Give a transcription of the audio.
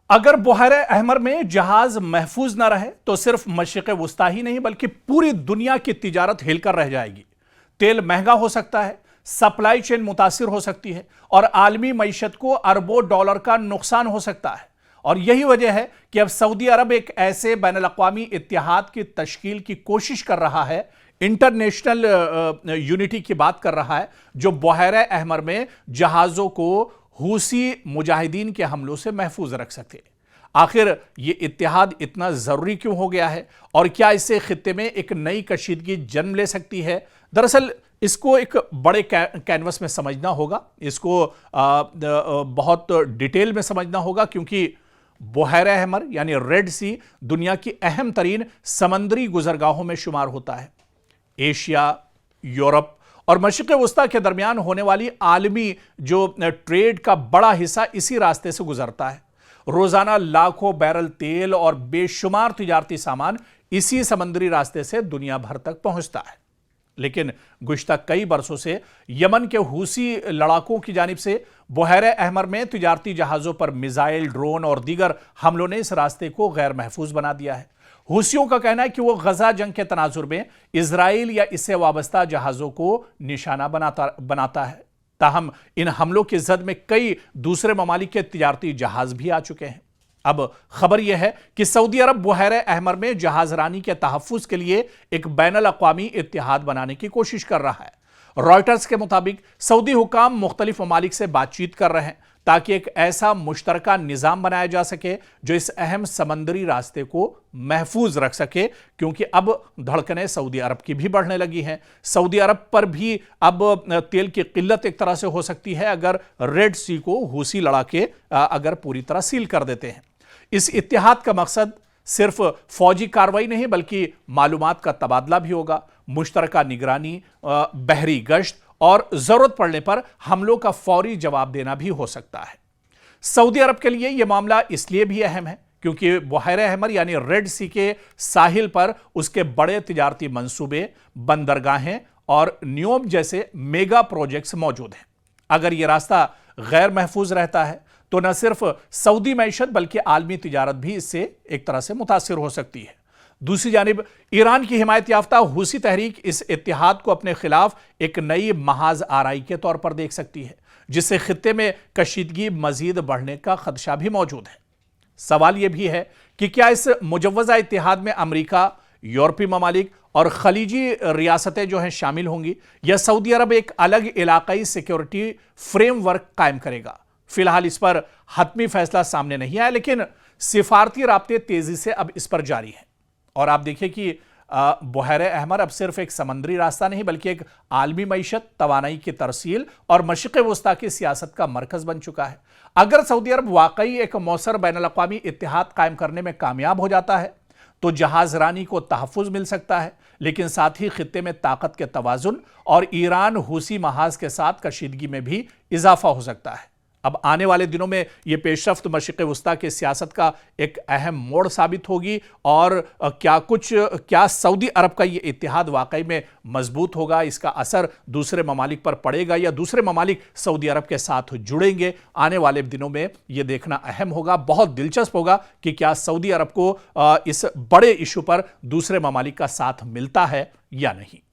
اگر بحیرہ احمر میں جہاز محفوظ نہ رہے تو صرف مشرق وسطی ہی نہیں بلکہ پوری دنیا کی تجارت ہل کر رہ جائے گی۔ تیل مہنگا ہو سکتا ہے، سپلائی چین متاثر ہو سکتی ہے اور عالمی معیشت کو اربوں ڈالر کا نقصان ہو سکتا ہے۔ اور یہی وجہ ہے کہ اب سعودی عرب ایک ایسے بین الاقوامی اتحاد کی تشکیل کی کوشش کر رہا ہے، انٹرنیشنل یونٹی کی بات کر رہا ہے، جو بحیرہ احمر میں جہازوں کو حوثی مجاہدین کے حملوں سے محفوظ رکھ سکتے۔ آخر یہ اتحاد اتنا ضروری کیوں ہو گیا ہے اور کیا اس سے خطے میں ایک نئی کشیدگی جنم لے سکتی ہے؟ دراصل اس کو ایک بڑے کینوس میں سمجھنا ہوگا، اس کو بہت ڈیٹیل میں سمجھنا ہوگا، کیونکہ بحیرہ احمر یعنی ریڈ سی دنیا کی اہم ترین سمندری گزرگاہوں میں شمار ہوتا ہے۔ ایشیا، یورپ اور مشرق وسطی کے درمیان ہونے والی عالمی جو ٹریڈ کا بڑا حصہ اسی راستے سے گزرتا ہے۔ روزانہ لاکھوں بیرل تیل اور بے شمار تجارتی سامان اسی سمندری راستے سے دنیا بھر تک پہنچتا ہے۔ لیکن گزشتہ کئی برسوں سے یمن کے حوثی لڑاکوں کی جانب سے بحیرہ احمر میں تجارتی جہازوں پر میزائل، ڈرون اور دیگر حملوں نے اس راستے کو غیر محفوظ بنا دیا ہے۔ حوثیوں کا کہنا ہے کہ وہ غزہ جنگ کے تناظر میں اسرائیل یا اس سے وابستہ جہازوں کو نشانہ بناتا ہے۔ تاہم ان حملوں کی زد میں کئی دوسرے ممالک کے تجارتی جہاز بھی آ چکے ہیں۔ اب خبر یہ ہے کہ سعودی عرب بحیرہ احمر میں جہاز رانی کے تحفظ کے لیے ایک بین الاقوامی اتحاد بنانے کی کوشش کر رہا ہے۔ رائٹرز کے مطابق سعودی حکام مختلف ممالک سے بات چیت کر رہے ہیں تاکہ ایک ایسا مشترکہ نظام بنایا جا سکے جو اس اہم سمندری راستے کو محفوظ رکھ سکے، کیونکہ اب دھڑکنیں سعودی عرب کی بھی بڑھنے لگی ہیں۔ سعودی عرب پر بھی اب تیل کی قلت ایک طرح سے ہو سکتی ہے اگر ریڈ سی کو حوثی لڑاکے اگر پوری طرح سیل کر دیتے ہیں۔ اس اتحاد کا مقصد صرف فوجی کارروائی نہیں بلکہ معلومات کا تبادلہ بھی ہوگا، مشترکہ نگرانی، بحری گشت اور ضرورت پڑنے پر حملوں کا فوری جواب دینا بھی ہو سکتا ہے۔ سعودی عرب کے لیے یہ معاملہ اس لیے بھی اہم ہے کیونکہ بحیرہ احمر یعنی ریڈ سی کے ساحل پر اس کے بڑے تجارتی منصوبے، بندرگاہیں اور نیوم جیسے میگا پروجیکٹس موجود ہیں۔ اگر یہ راستہ غیر محفوظ رہتا ہے تو نہ صرف سعودی معیشت بلکہ عالمی تجارت بھی اس سے ایک طرح سے متاثر ہو سکتی ہے۔ دوسری جانب ایران کی حمایت یافتہ حوثی تحریک اس اتحاد کو اپنے خلاف ایک نئی محاذ آرائی کے طور پر دیکھ سکتی ہے، جس سے خطے میں کشیدگی مزید بڑھنے کا خدشہ بھی موجود ہے۔ سوال یہ بھی ہے کہ کیا اس مجوزہ اتحاد میں امریکہ، یورپی ممالک اور خلیجی ریاستیں جو ہیں شامل ہوں گی، یا سعودی عرب ایک الگ علاقائی سیکیورٹی فریم ورک قائم کرے گا؟ فی الحال اس پر حتمی فیصلہ سامنے نہیں آیا، لیکن سفارتی رابطے تیزی سے اب اس پر جاری ہیں۔ اور آپ دیکھیں کہ بحیرہ احمر اب صرف ایک سمندری راستہ نہیں بلکہ ایک عالمی معیشت، توانائی کی ترسیل اور مشرق وسطی کی سیاست کا مرکز بن چکا ہے۔ اگر سعودی عرب واقعی ایک مؤثر بین الاقوامی اتحاد قائم کرنے میں کامیاب ہو جاتا ہے تو جہاز رانی کو تحفظ مل سکتا ہے، لیکن ساتھ ہی خطے میں طاقت کے توازن اور ایران حوثی محاذ کے ساتھ کشیدگی میں بھی اضافہ ہو سکتا ہے۔ اب آنے والے دنوں میں یہ پیش رفت مشرق وسطی کی سیاست کا ایک اہم موڑ ثابت ہوگی، اور کیا سعودی عرب کا یہ اتحاد واقعی میں مضبوط ہوگا، اس کا اثر دوسرے ممالک پر پڑے گا یا دوسرے ممالک سعودی عرب کے ساتھ جڑیں گے؟ آنے والے دنوں میں یہ دیکھنا اہم ہوگا، بہت دلچسپ ہوگا کہ کیا سعودی عرب کو اس بڑے ایشو پر دوسرے ممالک کا ساتھ ملتا ہے یا نہیں۔